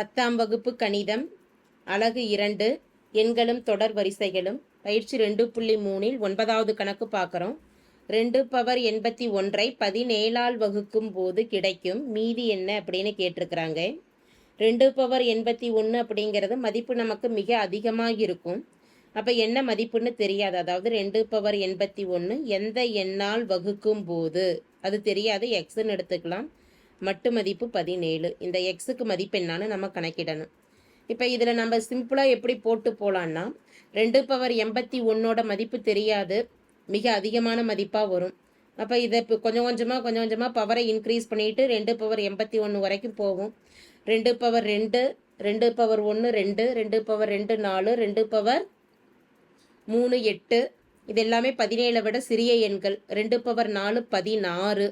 10ஆம் வகுப்பு கணிதம் அலகு 2 எண்களும் தொடர் வரிசைகளும் பயிற்சி 2.3 9வது கணக்கு பார்க்குறோம். 2 பவர் 81 17ஆல் வகுக்கும் போது கிடைக்கும் மீதி என்ன அப்படின்னு கேட்டிருக்கிறாங்க. 2 பவர் 81 அப்படிங்கிறது மதிப்பு நமக்கு மிக அதிகமாக இருக்கும். அப்போ என்ன மதிப்புன்னு தெரியாது. அதாவது 2 பவர் 81 எந்த எண்ணால் வகுக்கும் போது அது தெரியாது. எக்ஸ்ன்னு எடுத்துக்கலாம். மட்டு மதிப்பு 17. இந்த எக்ஸுக்கு மதிப்பு என்னான்னு நம்ம கணக்கிடணும். இப்போ இதில் நம்ம சிம்பிளாக எப்படி போட்டு போகலான்னா 2 பவர் 81 மதிப்பு தெரியாது, மிக அதிகமான மதிப்பாக வரும். அப்போ இதை இப்போ கொஞ்சம் கொஞ்சமாக பவரை இன்க்ரீஸ் பண்ணிவிட்டு 2 பவர் 81 வரைக்கும் போகும். 2 பவர் 2, 2 பவர் 1 2, 2 பவர் 2 4, 2 பவர் 3 8. இது எல்லாமே 17 விட சிறிய எண்கள். 2 பவர் 4 16,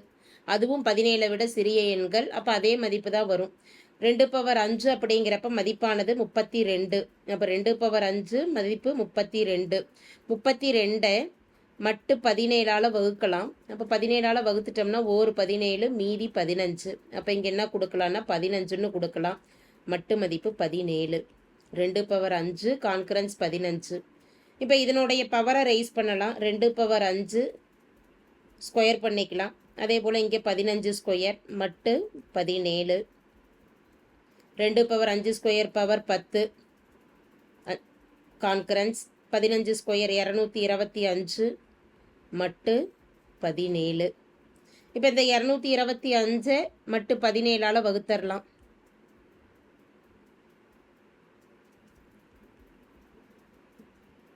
அதுவும் 17 விட சிறிய எண்கள். அப்போ அதே மதிப்பு தான் வரும். 2 பவர் 5 அப்படிங்கிறப்ப மதிப்பானது 32. அப்போ 2 பவர் 5 மதிப்பு 32. 32 மட்டு 17ஆல் வகுக்கலாம். அப்போ 17ஆல் வகுத்துட்டோம்னா ஒரு 17 மீதி 15. அப்போ இங்கே என்ன கொடுக்கலான்னா 15ன்னு கொடுக்கலாம். மட்டு மதிப்பு 17. 2 பவர் 5 கான்கரன்ஸ் 15. இப்போ இதனுடைய பவரை ரைஸ் பண்ணலாம். 2 பவர் 5 ஸ்கொயர் பண்ணிக்கலாம். அதே போல் இங்கே 15 ஸ்கொயர் மட்டு 17. 2 power 5 square power 10 concurrence 15 square 225 மட்டு 17. இப்போ இந்த 225 மட்டு 17ஆல் வகுத்தரலாம்.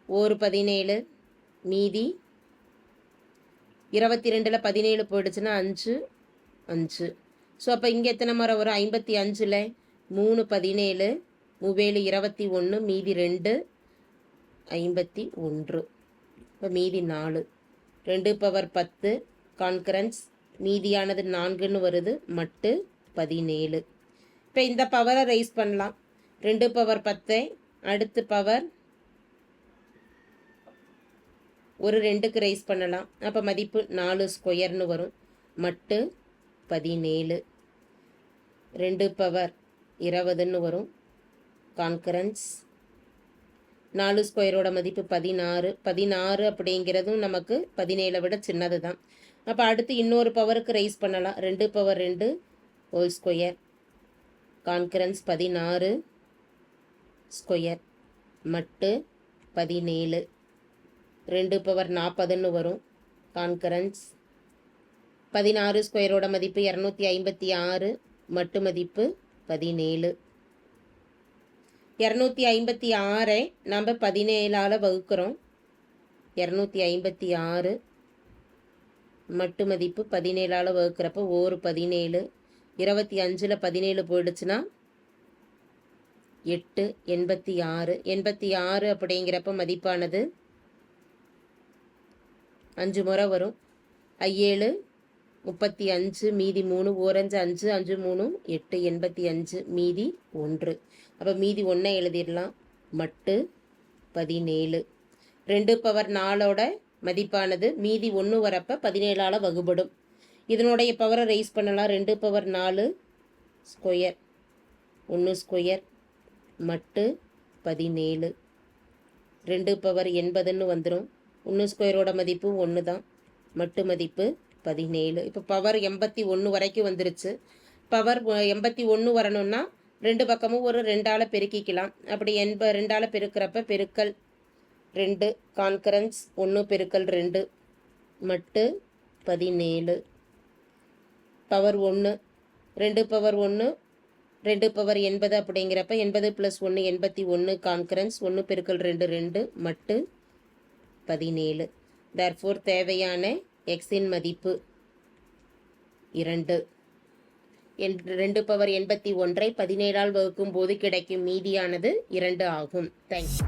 ஒரு 17 மீதி 22ல் 17 போயிடுச்சுன்னா 5 5. ஸோ அப்போ இங்கே எத்தனை முறை வரும்? 55ல் 3 17 3 21 மீதி 2 51. இப்போ மீதி 4. 2 பவர் 10 கான்கரன்ஸ் மீதியானது 4ன்னு வருது. மட்டு 17. இப்போ இந்த பவரை ரைஸ் பண்ணலாம். 2 பவர் 10 அடுத்து பவர் ஒரு 2க்கு ரைஸ் பண்ணலாம். அப்போ மதிப்பு 4 ஸ்கொயர்னு வரும். மட்டு 17. 2 பவர் 20ன்னு வரும். கான்கரன்ஸ் 4 ஸ்கொயரோட மதிப்பு 16. 16 அப்படிங்கிறதும் நமக்கு 17 விட சின்னது தான். அப்போ அடுத்து இன்னொரு பவருக்கு ரைஸ் பண்ணலாம். 2 power 2 whole square concurrence 16 square மட்டு 17. 2 பவர் 40ன்னு வரும். கான்கரன்ஸ் 16 ஸ்கொயரோட மதிப்பு 256 மட்டு மதிப்பு 17. 256 நம்ம 17ஆல் வகுக்கிறோம். 256 மட்டு மதிப்பு 17ஆல் வகுக்கிறப்ப ஒரு 17. 25ல் 17 போயிடுச்சுன்னா 8 86. 86 அப்படிங்கிறப்ப மதிப்பானது 5 முறை வரும். 7 35 மீதி 3 ஓரஞ்சு 5 5 3 8 85 மீதி 1. அப்போ மீதி 1 எழுதிடலாம். மட்டு 17. 2 பவர் 4 மதிப்பானது மீதி 1 வரப்போ 17ஆல் வகுபடும். இதனுடைய பவரை ரைஸ் பண்ணலாம். 2 பவர் 4 ஸ்கொயர் 1 ஸ்கொயர் மட்டு 17. 2 பவர் 80ன்னு வந்துடும். 1 ஸ்கொயரோட மதிப்பு 1 தான். மட்டு மதிப்பு 17. இப்போ பவர் 81 வரைக்கும் வந்துருச்சு. பவர் 81 வரணும்னா 2 பக்கமும் ஒரு 2ஆல் பெருக்கிக்கலாம். அப்படி 2ஆல் பெருக்கிறப்ப பெருக்கல் 2 கான்கரன்ஸ் 1 பெருக்கல் 2 மட்டு 17. பவர் 1 2 பவர் 1 2 பவர் 80 அப்படிங்கிறப்ப 80 + 1 81 கான்கரன்ஸ் 1 பெருக்கல் 2 2 மட்டு 17. therefore தேவையான எக்ஸின் மதிப்பு 2. 2 பவர் 81 17ஆல் வகுக்கும் போது கிடைக்கும் மீதியானது 2 ஆகும். தேங்க்ஸ்.